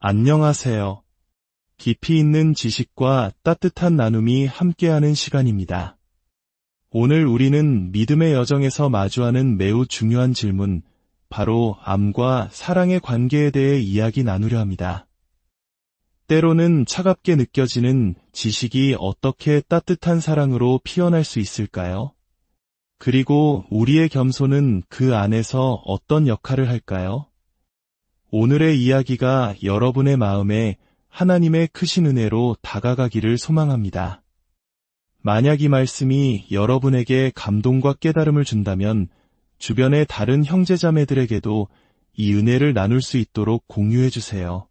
안녕하세요. 깊이 있는 지식과 따뜻한 나눔이 함께하는 시간입니다. 오늘 우리는 믿음의 여정에서 마주하는 매우 중요한 질문, 바로 암과 사랑의 관계에 대해 이야기 나누려 합니다. 때로는 차갑게 느껴지는 지식이 어떻게 따뜻한 사랑으로 피어날 수 있을까요? 그리고 우리의 겸손은 그 안에서 어떤 역할을 할까요? 오늘의 이야기가 여러분의 마음에 하나님의 크신 은혜로 다가가기를 소망합니다. 만약 이 말씀이 여러분에게 감동과 깨달음을 준다면 주변의 다른 형제자매들에게도 이 은혜를 나눌 수 있도록 공유해 주세요.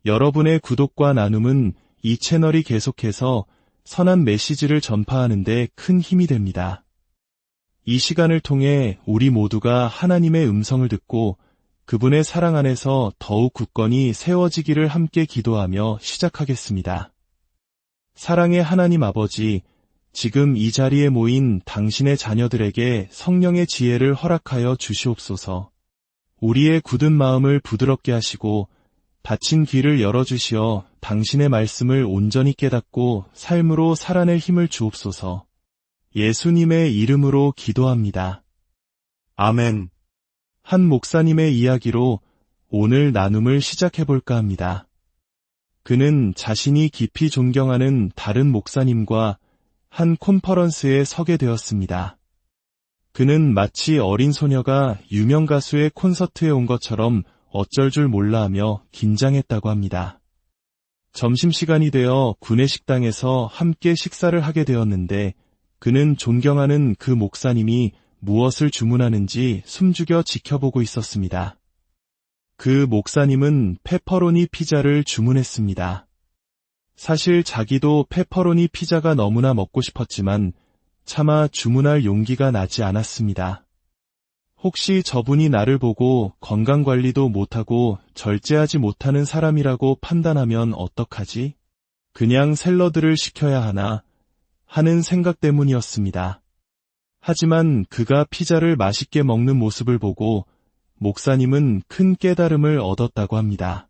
여러분의 구독과 나눔은 이 채널이 계속해서 선한 메시지를 전파하는 데 큰 힘이 됩니다. 이 시간을 통해 우리 모두가 하나님의 음성을 듣고 그분의 사랑 안에서 더욱 굳건히 세워지기를 함께 기도하며 시작하겠습니다. 사랑의 하나님 아버지, 지금 이 자리에 모인 당신의 자녀들에게 성령의 지혜를 허락하여 주시옵소서. 우리의 굳은 마음을 부드럽게 하시고 닫힌 귀를 열어주시어 당신의 말씀을 온전히 깨닫고 삶으로 살아낼 힘을 주옵소서. 예수님의 이름으로 기도합니다. 아멘. 한 목사님의 이야기로 오늘 나눔을 시작해볼까 합니다. 그는 자신이 깊이 존경하는 다른 목사님과 한 콘퍼런스에 서게 되었습니다. 그는 마치 어린 소녀가 유명 가수의 콘서트에 온 것처럼 어쩔 줄 몰라 하며 긴장했다고 합니다. 점심시간이 되어 구내식당에서 함께 식사를 하게 되었는데 그는 존경하는 그 목사님이 무엇을 주문하는지 숨죽여 지켜보고 있었습니다. 그 목사님은 페퍼로니 피자를 주문했습니다. 사실 자기도 페퍼로니 피자가 너무나 먹고 싶었지만 차마 주문할 용기가 나지 않았습니다. 혹시 저분이 나를 보고 건강관리도 못하고 절제하지 못하는 사람이라고 판단하면 어떡하지? 그냥 샐러드를 시켜야 하나 하는 생각 때문이었습니다. 하지만 그가 피자를 맛있게 먹는 모습을 보고 목사님은 큰 깨달음을 얻었다고 합니다.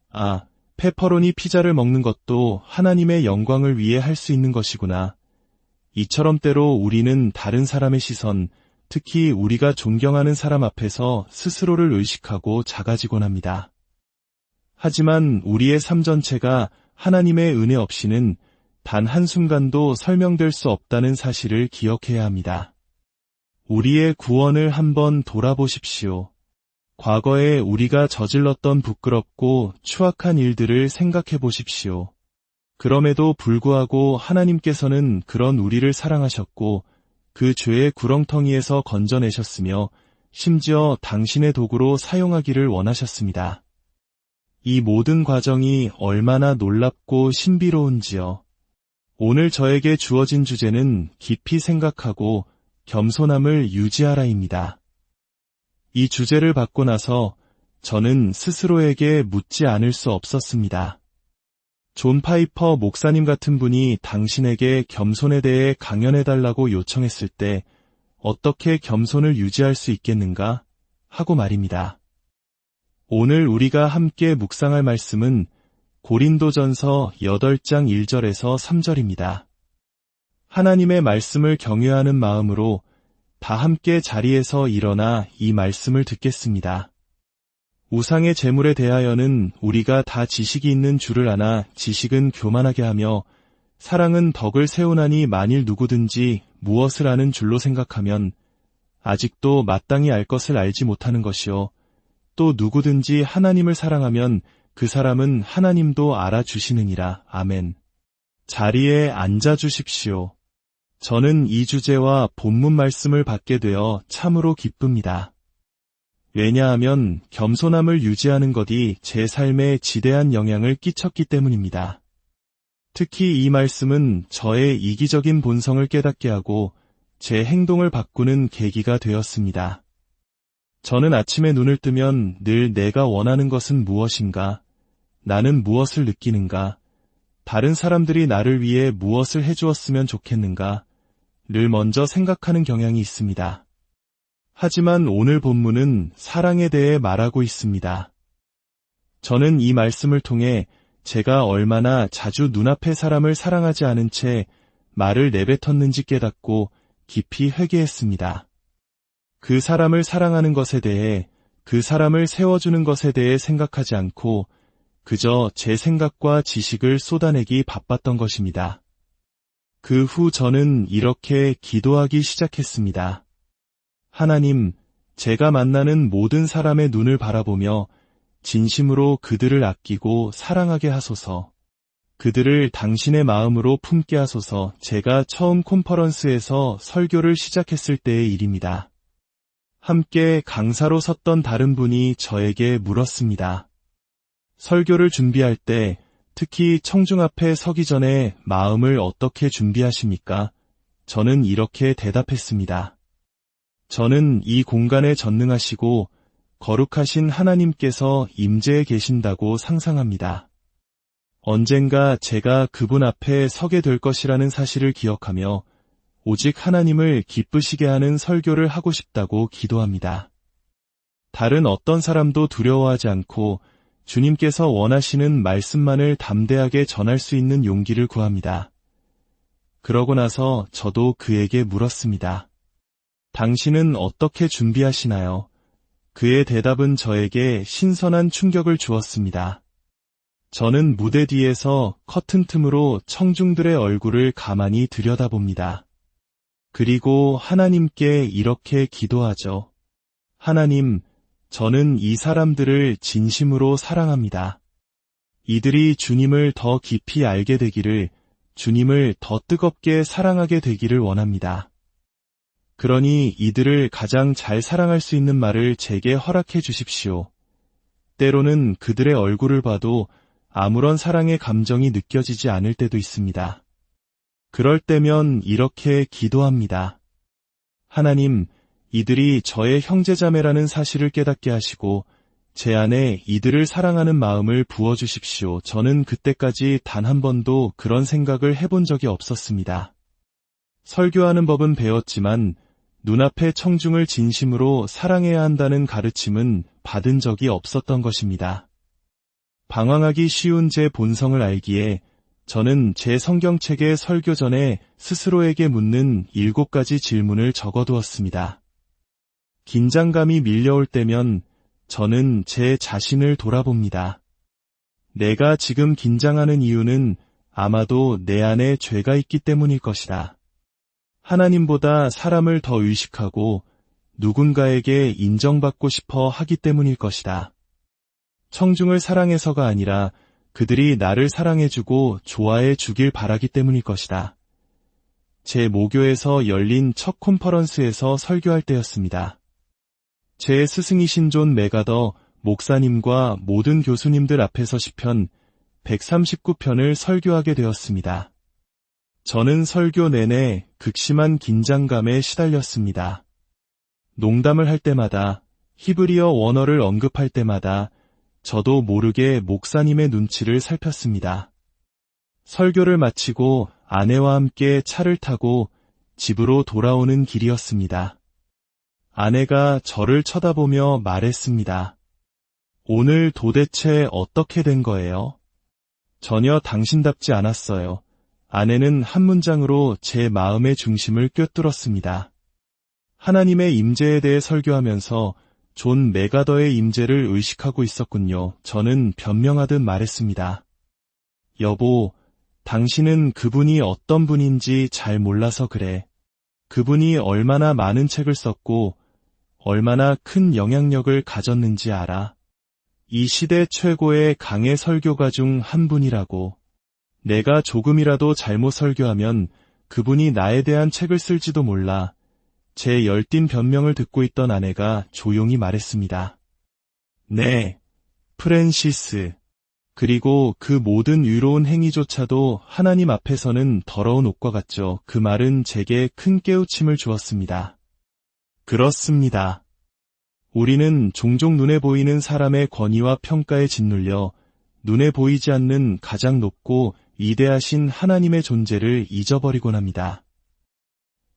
아, 페퍼로니 피자를 먹는 것도 하나님의 영광을 위해 할 수 있는 것이구나. 이처럼 때로 우리는 다른 사람의 시선, 특히 우리가 존경하는 사람 앞에서 스스로를 의식하고 작아지곤 합니다. 하지만 우리의 삶 전체가 하나님의 은혜 없이는 단 한순간도 설명될 수 없다는 사실을 기억해야 합니다. 우리의 구원을 한번 돌아보십시오. 과거에 우리가 저질렀던 부끄럽고 추악한 일들을 생각해 보십시오. 그럼에도 불구하고 하나님께서는 그런 우리를 사랑하셨고 그 죄의 구렁텅이에서 건져내셨으며 심지어 당신의 도구로 사용하기를 원하셨습니다. 이 모든 과정이 얼마나 놀랍고 신비로운지요. 오늘 저에게 주어진 주제는 깊이 생각하고 겸손함을 유지하라입니다. 이 주제를 받고 나서 저는 스스로에게 묻지 않을 수 없었습니다. 존 파이퍼 목사님 같은 분이 당신에게 겸손에 대해 강연해달라고 요청했을 때 어떻게 겸손을 유지할 수 있겠는가 하고 말입니다. 오늘 우리가 함께 묵상할 말씀은 고린도전서 8장 1절에서 3절입니다. 하나님의 말씀을 경외하는 마음으로 다 함께 자리에서 일어나 이 말씀을 듣겠습니다. 우상의 제물에 대하여는 우리가 다 지식이 있는 줄을 아나 지식은 교만하게 하며 사랑은 덕을 세우나니 만일 누구든지 무엇을 아는 줄로 생각하면 아직도 마땅히 알 것을 알지 못하는 것이요. 또 누구든지 하나님을 사랑하면 그 사람은 하나님도 알아주시느니라. 아멘. 자리에 앉아주십시오. 저는 이 주제와 본문 말씀을 받게 되어 참으로 기쁩니다. 왜냐하면 겸손함을 유지하는 것이 제 삶에 지대한 영향을 끼쳤기 때문입니다. 특히 이 말씀은 저의 이기적인 본성을 깨닫게 하고 제 행동을 바꾸는 계기가 되었습니다. 저는 아침에 눈을 뜨면 늘 내가 원하는 것은 무엇인가? 나는 무엇을 느끼는가? 다른 사람들이 나를 위해 무엇을 해주었으면 좋겠는가? 를 먼저 생각하는 경향이 있습니다. 하지만 오늘 본문은 사랑에 대해 말하고 있습니다. 저는 이 말씀을 통해 제가 얼마나 자주 눈앞의 사람을 사랑하지 않은 채 말을 내뱉었는지 깨닫고 깊이 회개했습니다. 그 사람을 사랑하는 것에 대해, 그 사람을 세워주는 것에 대해 생각하지 않고 그저 제 생각과 지식을 쏟아내기 바빴던 것입니다. 그 후 저는 이렇게 기도하기 시작했습니다. 하나님, 제가 만나는 모든 사람의 눈을 바라보며 진심으로 그들을 아끼고 사랑하게 하소서. 그들을 당신의 마음으로 품게 하소서. 제가 처음 컨퍼런스에서 설교를 시작했을 때의 일입니다. 함께 강사로 섰던 다른 분이 저에게 물었습니다. 설교를 준비할 때, 특히 청중 앞에 서기 전에 마음을 어떻게 준비하십니까? 저는 이렇게 대답했습니다. 저는 이 공간에 전능하시고 거룩하신 하나님께서 임재해 계신다고 상상합니다. 언젠가 제가 그분 앞에 서게 될 것이라는 사실을 기억하며 오직 하나님을 기쁘시게 하는 설교를 하고 싶다고 기도합니다. 다른 어떤 사람도 두려워하지 않고 주님께서 원하시는 말씀만을 담대하게 전할 수 있는 용기를 구합니다. 그러고 나서 저도 그에게 물었습니다. 당신은 어떻게 준비하시나요? 그의 대답은 저에게 신선한 충격을 주었습니다. 저는 무대 뒤에서 커튼 틈으로 청중들의 얼굴을 가만히 들여다봅니다. 그리고 하나님께 이렇게 기도하죠. 하나님, 저는 이 사람들을 진심으로 사랑합니다. 이들이 주님을 더 깊이 알게 되기를, 주님을 더 뜨겁게 사랑하게 되기를 원합니다. 그러니 이들을 가장 잘 사랑할 수 있는 말을 제게 허락해 주십시오. 때로는 그들의 얼굴을 봐도 아무런 사랑의 감정이 느껴지지 않을 때도 있습니다. 그럴 때면 이렇게 기도합니다. 하나님, 이들이 저의 형제자매라는 사실을 깨닫게 하시고 제 안에 이들을 사랑하는 마음을 부어주십시오. 저는 그때까지 단 한 번도 그런 생각을 해본 적이 없었습니다. 설교하는 법은 배웠지만 눈앞의 청중을 진심으로 사랑해야 한다는 가르침은 받은 적이 없었던 것입니다. 방황하기 쉬운 제 본성을 알기에 저는 제 성경책에 설교 전에 스스로에게 묻는 7가지 질문을 적어두었습니다. 긴장감이 밀려올 때면 저는 제 자신을 돌아봅니다. 내가 지금 긴장하는 이유는 아마도 내 안에 죄가 있기 때문일 것이다. 하나님보다 사람을 더 의식하고 누군가에게 인정받고 싶어 하기 때문일 것이다. 청중을 사랑해서가 아니라 그들이 나를 사랑해주고 좋아해주길 바라기 때문일 것이다. 제 모교에서 열린 첫 컨퍼런스에서 설교할 때였습니다. 제 스승이신 존 맥아더 목사님과 모든 교수님들 앞에서 시편 139편을 설교하게 되었습니다. 저는 설교 내내 극심한 긴장감에 시달렸습니다. 농담을 할 때마다, 히브리어 원어를 언급할 때마다 저도 모르게 목사님의 눈치를 살폈습니다. 설교를 마치고 아내와 함께 차를 타고 집으로 돌아오는 길이었습니다. 아내가 저를 쳐다보며 말했습니다. 오늘 도대체 어떻게 된 거예요? 전혀 당신답지 않았어요. 아내는 한 문장으로 제 마음의 중심을 꿰뚫었습니다. 하나님의 임재에 대해 설교하면서 존 맥아더의 임재를 의식하고 있었군요. 저는 변명하듯 말했습니다. 여보, 당신은 그분이 어떤 분인지 잘 몰라서 그래. 그분이 얼마나 많은 책을 썼고 얼마나 큰 영향력을 가졌는지 알아. 이 시대 최고의 강해 설교가 중 한 분이라고. 내가 조금이라도 잘못 설교하면 그분이 나에 대한 책을 쓸지도 몰라. 제 열띤 변명을 듣고 있던 아내가 조용히 말했습니다. 네, 프랜시스. 그리고 그 모든 의로운 행위조차도 하나님 앞에서는 더러운 옷과 같죠. 그 말은 제게 큰 깨우침을 주었습니다. 그렇습니다. 우리는 종종 눈에 보이는 사람의 권위와 평가에 짓눌려 눈에 보이지 않는 가장 높고 위대하신 하나님의 존재를 잊어버리곤 합니다.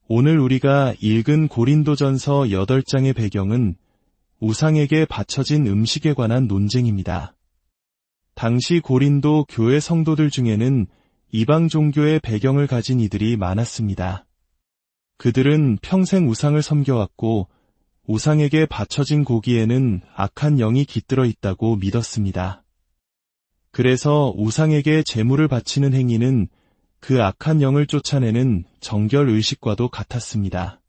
오늘 우리가 읽은 고린도전서 8장의 배경은 우상에게 바쳐진 음식에 관한 논쟁입니다. 당시 고린도 교회 성도들 중에는 이방 종교의 배경을 가진 이들이 많았습니다. 그들은 평생 우상을 섬겨왔고 우상에게 바쳐진 고기에는 악한 영이 깃들어 있다고 믿었습니다. 그래서 우상에게 제물을 바치는 행위는 그 악한 영을 쫓아내는 정결 의식과도 같았습니다.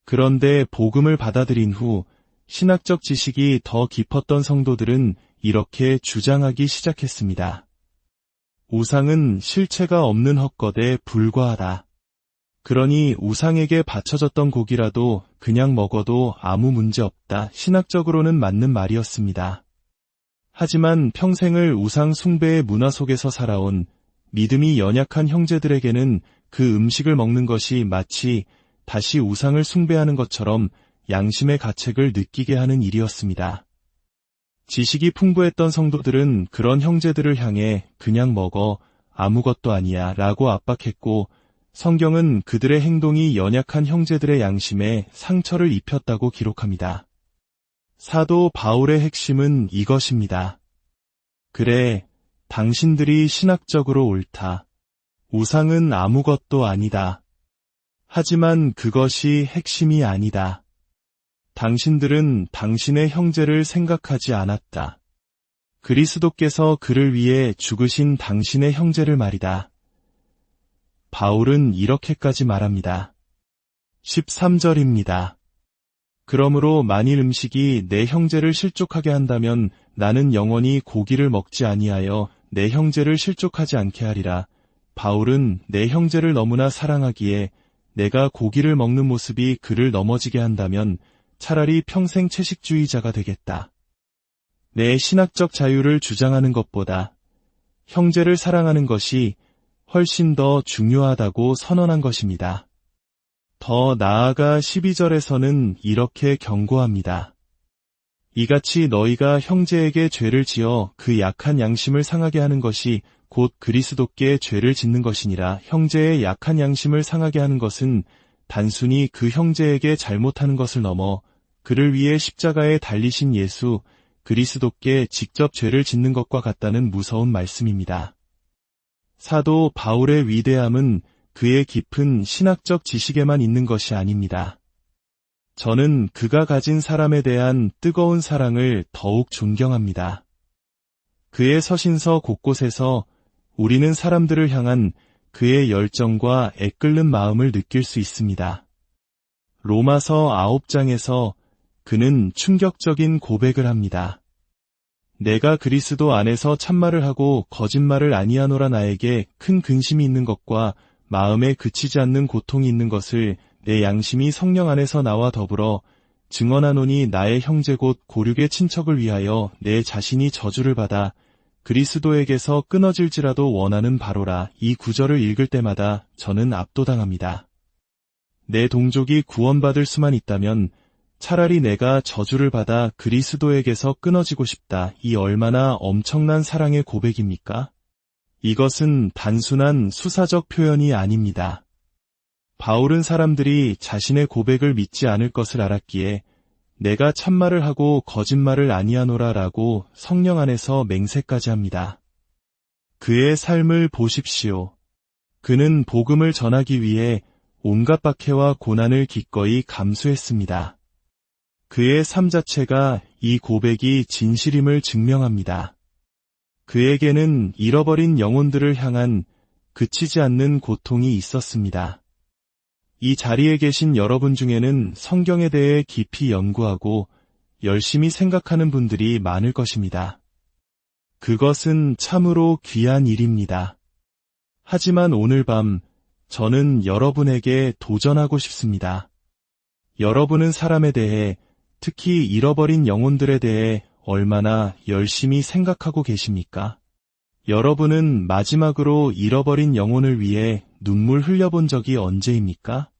그런데 복음을 받아들인 후 신학적 지식이 더 깊었던 성도들은 이렇게 주장하기 시작했습니다. 우상은 실체가 없는 헛것에 불과하다. 그러니 우상에게 바쳐졌던 고기라도 그냥 먹어도 아무 문제 없다. 신학적으로는 맞는 말이었습니다. 하지만 평생을 우상 숭배의 문화 속에서 살아온 믿음이 연약한 형제들에게는 그 음식을 먹는 것이 마치 다시 우상을 숭배하는 것처럼 양심의 가책을 느끼게 하는 일이었습니다. 지식이 풍부했던 성도들은 그런 형제들을 향해 그냥 먹어 아무것도 아니야 라고 압박했고 성경은 그들의 행동이 연약한 형제들의 양심에 상처를 입혔다고 기록합니다. 사도 바울의 핵심은 이것입니다. 그래, 당신들이 신학적으로 옳다. 우상은 아무것도 아니다. 하지만 그것이 핵심이 아니다. 당신들은 당신의 형제를 생각하지 않았다. 그리스도께서 그를 위해 죽으신 당신의 형제를 말이다. 바울은 이렇게까지 말합니다. 13절입니다. 그러므로 만일 음식이 내 형제를 실족하게 한다면 나는 영원히 고기를 먹지 아니하여 내 형제를 실족하지 않게 하리라. 바울은 내 형제를 너무나 사랑하기에 내가 고기를 먹는 모습이 그를 넘어지게 한다면 차라리 평생 채식주의자가 되겠다. 내 신학적 자유를 주장하는 것보다 형제를 사랑하는 것이 훨씬 더 중요하다고 선언한 것입니다. 더 나아가 12절에서는 이렇게 경고합니다. 이같이 너희가 형제에게 죄를 지어 그 약한 양심을 상하게 하는 것이 곧 그리스도께 죄를 짓는 것이니라. 형제의 약한 양심을 상하게 하는 것은 단순히 그 형제에게 잘못하는 것을 넘어 그를 위해 십자가에 달리신 예수 그리스도께 직접 죄를 짓는 것과 같다는 무서운 말씀입니다. 사도 바울의 위대함은 그의 깊은 신학적 지식에만 있는 것이 아닙니다. 저는 그가 가진 사람에 대한 뜨거운 사랑을 더욱 존경합니다. 그의 서신서 곳곳에서 우리는 사람들을 향한 그의 열정과 애끓는 마음을 느낄 수 있습니다. 로마서 9장에서 그는 충격적인 고백을 합니다. 내가 그리스도 안에서 참말을 하고 거짓말을 아니하노라. 나에게 큰 근심이 있는 것과 마음에 그치지 않는 고통이 있는 것을 내 양심이 성령 안에서 나와 더불어 증언하노니 나의 형제 곧 고륙의 친척을 위하여 내 자신이 저주를 받아 그리스도에게서 끊어질지라도 원하는 바로라. 이 구절을 읽을 때마다 저는 압도당합니다. 내 동족이 구원받을 수만 있다면 차라리 내가 저주를 받아 그리스도에게서 끊어지고 싶다. 이 얼마나 엄청난 사랑의 고백입니까? 이것은 단순한 수사적 표현이 아닙니다. 바울은 사람들이 자신의 고백을 믿지 않을 것을 알았기에 내가 참말을 하고 거짓말을 아니하노라 라고 성령 안에서 맹세까지 합니다. 그의 삶을 보십시오. 그는 복음을 전하기 위해 온갖 박해와 고난을 기꺼이 감수했습니다. 그의 삶 자체가 이 고백이 진실임을 증명합니다. 그에게는 잃어버린 영혼들을 향한 그치지 않는 고통이 있었습니다. 이 자리에 계신 여러분 중에는 성경에 대해 깊이 연구하고 열심히 생각하는 분들이 많을 것입니다. 그것은 참으로 귀한 일입니다. 하지만 오늘 밤 저는 여러분에게 도전하고 싶습니다. 여러분은 사람에 대해 특히 잃어버린 영혼들에 대해 얼마나 열심히 생각하고 계십니까? 여러분은 마지막으로 잃어버린 영혼을 위해 눈물 흘려본 적이 언제입니까?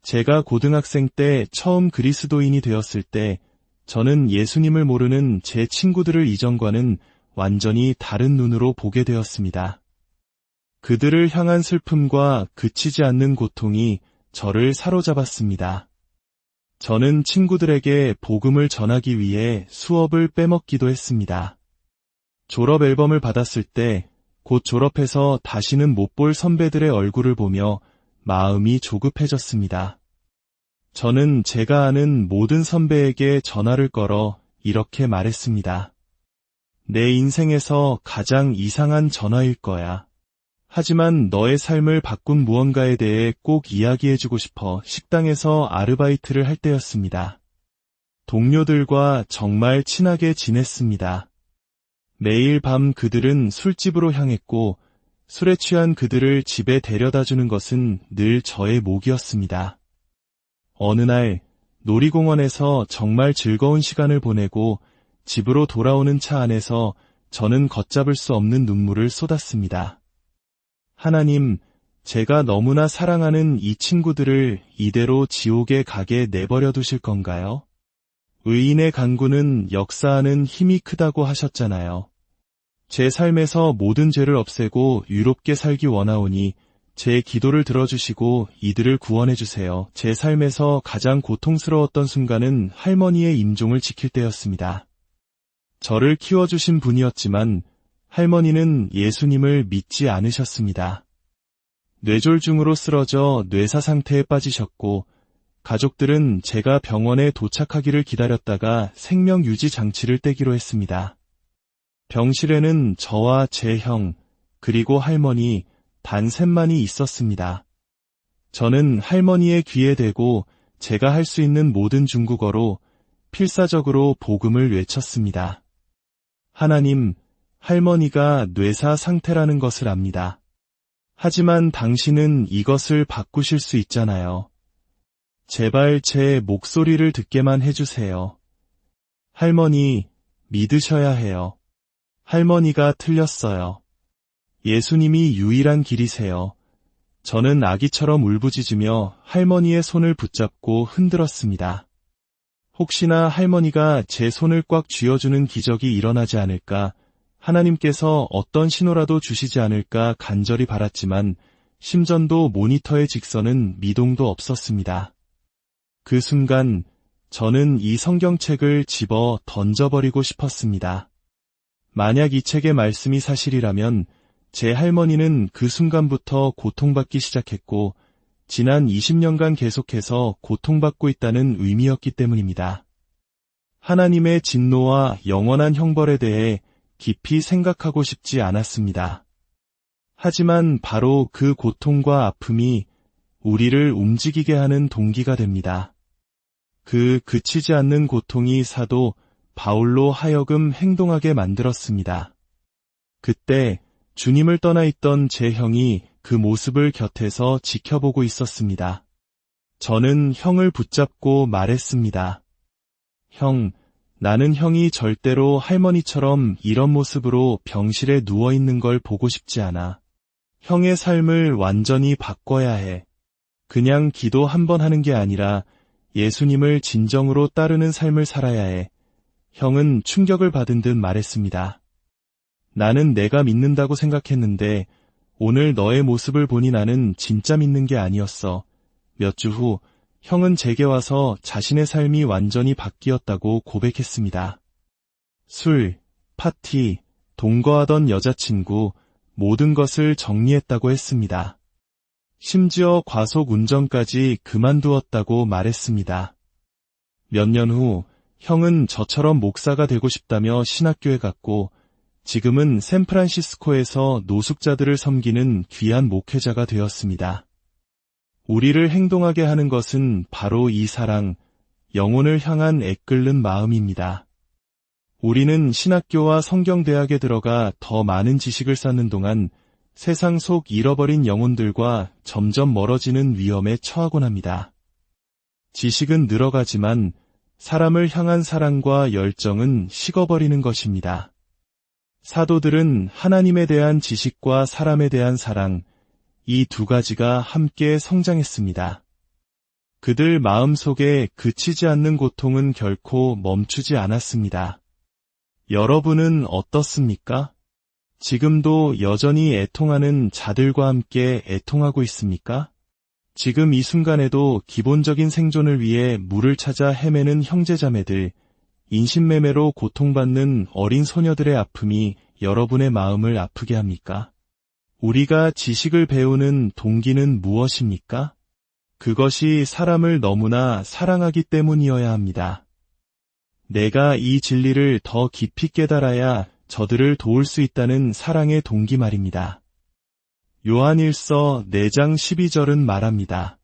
제가 고등학생 때 처음 그리스도인이 되었을 때 저는 예수님을 모르는 제 친구들을 이전과는 완전히 다른 눈으로 보게 되었습니다. 그들을 향한 슬픔과 그치지 않는 고통이 저를 사로잡았습니다. 저는 친구들에게 복음을 전하기 위해 수업을 빼먹기도 했습니다. 졸업 앨범을 받았을 때 곧 졸업해서 다시는 못 볼 선배들의 얼굴을 보며 마음이 조급해졌습니다. 저는 제가 아는 모든 선배에게 전화를 걸어 이렇게 말했습니다. 내 인생에서 가장 이상한 전화일 거야. 하지만 너의 삶을 바꾼 무언가에 대해 꼭 이야기해주고 싶어 식당에서 아르바이트를 할 때였습니다. 동료들과 정말 친하게 지냈습니다. 매일 밤 그들은 술집으로 향했고 술에 취한 그들을 집에 데려다주는 것은 늘 저의 몫이었습니다. 어느 날 놀이공원에서 정말 즐거운 시간을 보내고 집으로 돌아오는 차 안에서 저는 걷잡을 수 없는 눈물을 쏟았습니다. 하나님, 제가 너무나 사랑하는 이 친구들을 이대로 지옥에 가게 내버려 두실 건가요? 의인의 간구는 역사하는 힘이 크다고 하셨잖아요. 제 삶에서 모든 죄를 없애고 유롭게 살기 원하오니 제 기도를 들어주시고 이들을 구원해주세요. 제 삶에서 가장 고통스러웠던 순간은 할머니의 임종을 지킬 때였습니다. 저를 키워주신 분이었지만 할머니는 예수님을 믿지 않으셨습니다. 뇌졸중으로 쓰러져 뇌사 상태에 빠지셨고 가족들은 제가 병원에 도착하기를 기다렸다가 생명 유지 장치를 떼기로 했습니다. 병실에는 저와 제 형, 그리고 할머니 단 셋만이 있었습니다. 저는 할머니의 귀에 대고 제가 할 수 있는 모든 중국어로 필사적으로 복음을 외쳤습니다. 하나님, 할머니가 뇌사 상태라는 것을 압니다. 하지만 당신은 이것을 바꾸실 수 있잖아요. 제발 제 목소리를 듣게만 해주세요. 할머니, 믿으셔야 해요. 할머니가 틀렸어요. 예수님이 유일한 길이세요. 저는 아기처럼 울부짖으며 할머니의 손을 붙잡고 흔들었습니다. 혹시나 할머니가 제 손을 꽉 쥐어주는 기적이 일어나지 않을까, 하나님께서 어떤 신호라도 주시지 않을까 간절히 바랐지만 심전도 모니터의 직선은 미동도 없었습니다. 그 순간 저는 이 성경책을 집어 던져버리고 싶었습니다. 만약 이 책의 말씀이 사실이라면 제 할머니는 그 순간부터 고통받기 시작했고 지난 20년간 계속해서 고통받고 있다는 의미였기 때문입니다. 하나님의 진노와 영원한 형벌에 대해 깊이 생각하고 싶지 않았습니다. 하지만 바로 그 고통과 아픔이 우리를 움직이게 하는 동기가 됩니다. 그 그치지 않는 고통이 사도 바울로 하여금 행동하게 만들었습니다. 그때 주님을 떠나 있던 제 형이 그 모습을 곁에서 지켜보고 있었습니다. 저는 형을 붙잡고 말했습니다. 형, 나는 형이 절대로 할머니처럼 이런 모습으로 병실에 누워있는 걸 보고 싶지 않아. 형의 삶을 완전히 바꿔야 해. 그냥 기도 한 번 하는 게 아니라 예수님을 진정으로 따르는 삶을 살아야 해. 형은 충격을 받은 듯 말했습니다. 나는 내가 믿는다고 생각했는데 오늘 너의 모습을 보니 나는 진짜 믿는 게 아니었어. 몇 주 후 형은 제게 와서 자신의 삶이 완전히 바뀌었다고 고백했습니다. 술, 파티, 동거하던 여자친구, 모든 것을 정리했다고 했습니다. 심지어 과속 운전까지 그만두었다고 말했습니다. 몇 년 후 형은 저처럼 목사가 되고 싶다며 신학교에 갔고 지금은 샌프란시스코에서 노숙자들을 섬기는 귀한 목회자가 되었습니다. 우리를 행동하게 하는 것은 바로 이 사랑, 영혼을 향한 애끓는 마음입니다. 우리는 신학교와 성경대학에 들어가 더 많은 지식을 쌓는 동안 세상 속 잃어버린 영혼들과 점점 멀어지는 위험에 처하곤 합니다. 지식은 늘어가지만 사람을 향한 사랑과 열정은 식어버리는 것입니다. 사도들은 하나님에 대한 지식과 사람에 대한 사랑, 이 두 가지가 함께 성장했습니다. 그들 마음속에 그치지 않는 고통은 결코 멈추지 않았습니다. 여러분은 어떻습니까? 지금도 여전히 애통하는 자들과 함께 애통하고 있습니까? 지금 이 순간에도 기본적인 생존을 위해 물을 찾아 헤매는 형제자매들, 인신매매로 고통받는 어린 소녀들의 아픔이 여러분의 마음을 아프게 합니까? 우리가 지식을 배우는 동기는 무엇입니까? 그것이 사람을 너무나 사랑하기 때문이어야 합니다. 내가 이 진리를 더 깊이 깨달아야 저들을 도울 수 있다는 사랑의 동기 말입니다. 요한일서 4장 12절은 말합니다.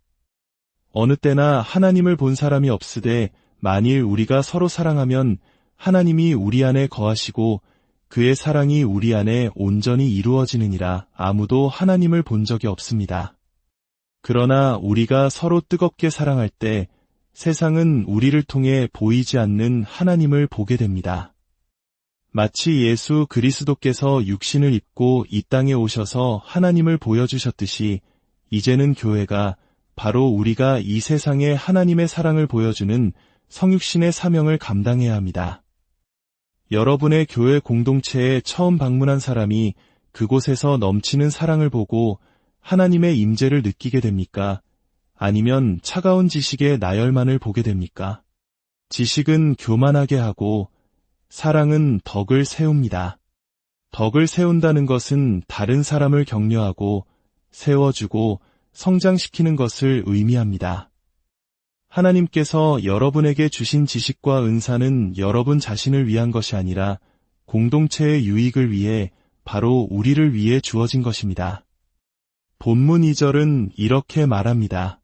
어느 때나 하나님을 본 사람이 없으되 만일 우리가 서로 사랑하면 하나님이 우리 안에 거하시고 그의 사랑이 우리 안에 온전히 이루어지느니라. 아무도 하나님을 본 적이 없습니다. 그러나 우리가 서로 뜨겁게 사랑할 때 세상은 우리를 통해 보이지 않는 하나님을 보게 됩니다. 마치 예수 그리스도께서 육신을 입고 이 땅에 오셔서 하나님을 보여주셨듯이 이제는 교회가 바로 우리가 이 세상에 하나님의 사랑을 보여주는 성육신의 사명을 감당해야 합니다. 여러분의 교회 공동체에 처음 방문한 사람이 그곳에서 넘치는 사랑을 보고 하나님의 임재를 느끼게 됩니까? 아니면 차가운 지식의 나열만을 보게 됩니까? 지식은 교만하게 하고 사랑은 덕을 세웁니다. 덕을 세운다는 것은 다른 사람을 격려하고 세워주고 성장시키는 것을 의미합니다. 하나님께서 여러분에게 주신 지식과 은사는 여러분 자신을 위한 것이 아니라 공동체의 유익을 위해 바로 우리를 위해 주어진 것입니다. 본문 2절은 이렇게 말합니다.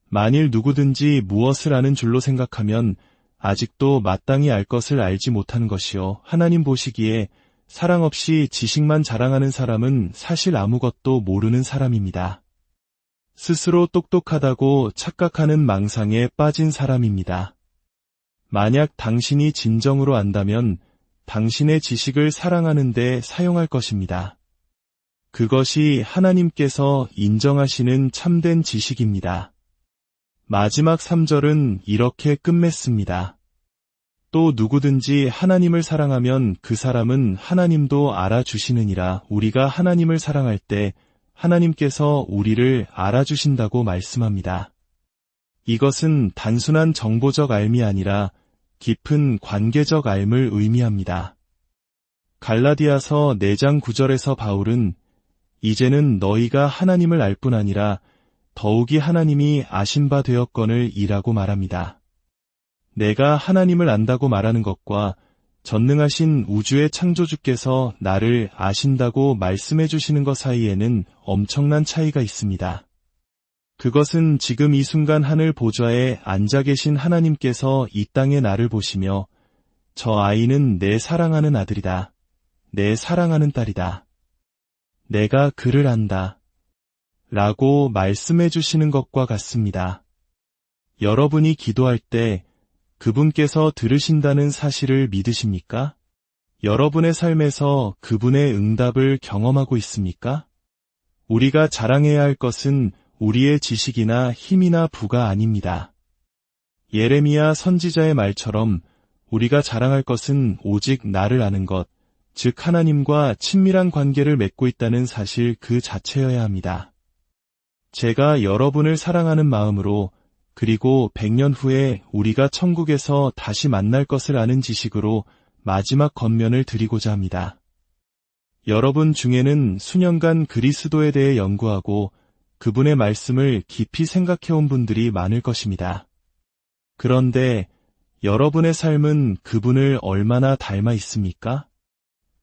만일 누구든지 무엇을 아는 줄로 생각하면 아직도 마땅히 알 것을 알지 못하는 것이요. 하나님 보시기에 사랑 없이 지식만 자랑하는 사람은 사실 아무것도 모르는 사람입니다. 스스로 똑똑하다고 착각하는 망상에 빠진 사람입니다. 만약 당신이 진정으로 안다면 당신의 지식을 사랑하는 데 사용할 것입니다. 그것이 하나님께서 인정하시는 참된 지식입니다. 마지막 3절은 이렇게 끝맺습니다. 또 누구든지 하나님을 사랑하면 그 사람은 하나님도 알아주시느니라. 우리가 하나님을 사랑할 때 하나님께서 우리를 알아주신다고 말씀합니다. 이것은 단순한 정보적 알미 아니라 깊은 관계적 알을 의미합니다. 갈라디아서 4장 9절에서 바울은 이제는 너희가 하나님을 알 뿐 아니라 더욱이 하나님이 아신 바 되었거늘 이라고 말합니다. 내가 하나님을 안다고 말하는 것과 전능하신 우주의 창조주께서 나를 아신다고 말씀해 주시는 것 사이에는 엄청난 차이가 있습니다. 그것은 지금 이 순간 하늘 보좌에 앉아 계신 하나님께서 이 땅에 나를 보시며 저 아이는 내 사랑하는 아들이다. 내 사랑하는 딸이다. 내가 그를 안다. 라고 말씀해 주시는 것과 같습니다. 여러분이 기도할 때 그분께서 들으신다는 사실을 믿으십니까? 여러분의 삶에서 그분의 응답을 경험하고 있습니까? 우리가 자랑해야 할 것은 우리의 지식이나 힘이나 부가 아닙니다. 예레미야 선지자의 말처럼 우리가 자랑할 것은 오직 나를 아는 것, 즉 하나님과 친밀한 관계를 맺고 있다는 사실 그 자체여야 합니다. 제가 여러분을 사랑하는 마음으로 그리고 100년 후에 우리가 천국에서 다시 만날 것을 아는 지식으로 마지막 권면을 드리고자 합니다. 여러분 중에는 수년간 그리스도에 대해 연구하고 그분의 말씀을 깊이 생각해온 분들이 많을 것입니다. 그런데 여러분의 삶은 그분을 얼마나 닮아 있습니까?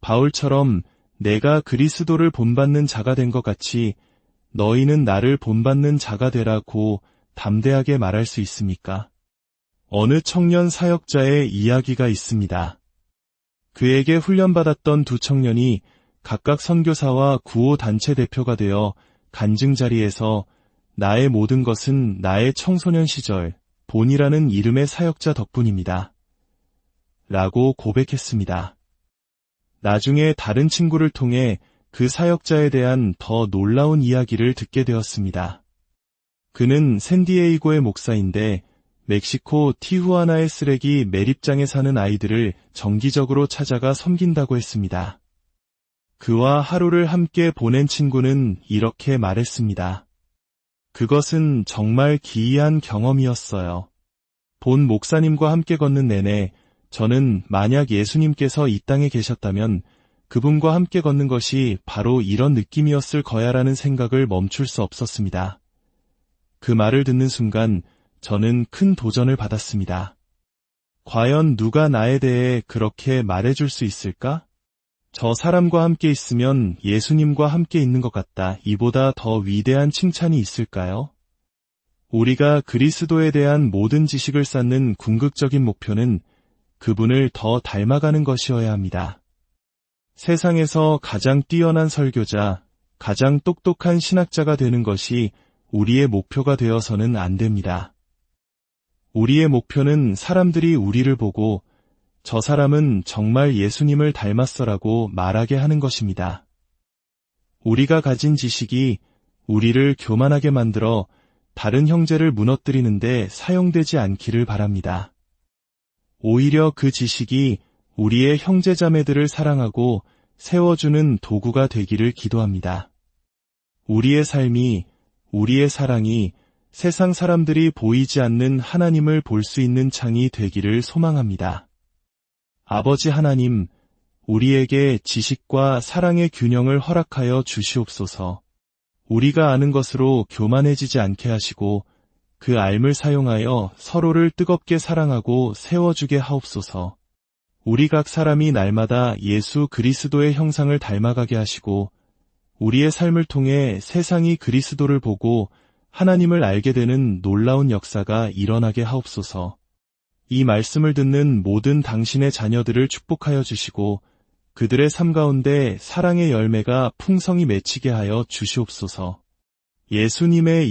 바울처럼 내가 그리스도를 본받는 자가 된 것 같이 너희는 나를 본받는 자가 되라고 담대하게 말할 수 있습니까? 어느 청년 사역자의 이야기가 있습니다. 그에게 훈련받았던 두 청년이 각각 선교사와 구호단체 대표가 되어 간증 자리에서 나의 모든 것은 나의 청소년 시절 본이라는 이름의 사역자 덕분입니다. 라고 고백했습니다. 나중에 다른 친구를 통해 그 사역자에 대한 더 놀라운 이야기를 듣게 되었습니다. 그는 샌디에이고의 목사인데 멕시코 티후아나의 쓰레기 매립장에 사는 아이들을 정기적으로 찾아가 섬긴다고 했습니다. 그와 하루를 함께 보낸 친구는 이렇게 말했습니다. 그것은 정말 기이한 경험이었어요. 본 목사님과 함께 걷는 내내 저는 만약 예수님께서 이 땅에 계셨다면 그분과 함께 걷는 것이 바로 이런 느낌이었을 거야라는 생각을 멈출 수 없었습니다. 그 말을 듣는 순간 저는 큰 도전을 받았습니다. 과연 누가 나에 대해 그렇게 말해줄 수 있을까? 저 사람과 함께 있으면 예수님과 함께 있는 것 같다. 이보다 더 위대한 칭찬이 있을까요? 우리가 그리스도에 대한 모든 지식을 쌓는 궁극적인 목표는 그분을 더 닮아가는 것이어야 합니다. 세상에서 가장 뛰어난 설교자, 가장 똑똑한 신학자가 되는 것이 우리의 목표가 되어서는 안 됩니다. 우리의 목표는 사람들이 우리를 보고 저 사람은 정말 예수님을 닮았어라고 말하게 하는 것입니다. 우리가 가진 지식이 우리를 교만하게 만들어 다른 형제를 무너뜨리는데 사용되지 않기를 바랍니다. 오히려 그 지식이 우리의 형제자매들을 사랑하고 세워주는 도구가 되기를 기도합니다. 우리의 삶이, 우리의 사랑이 세상 사람들이 보이지 않는 하나님을 볼 수 있는 창이 되기를 소망합니다. 아버지 하나님, 우리에게 지식과 사랑의 균형을 허락하여 주시옵소서. 우리가 아는 것으로 교만해지지 않게 하시고 그 알을 사용하여 서로를 뜨겁게 사랑하고 세워주게 하옵소서. 우리 각 사람이 날마다 예수 그리스도의 형상을 닮아가게 하시고 우리의 삶을 통해 세상이 그리스도를 보고 하나님을 알게 되는 놀라운 역사가 일어나게 하옵소서. 이 말씀을 듣는 모든 당신의 자녀들을 축복하여 주시고 그들의 삶 가운데 사랑의 열매가 풍성히 맺히게 하여 주시옵소서. 예수님의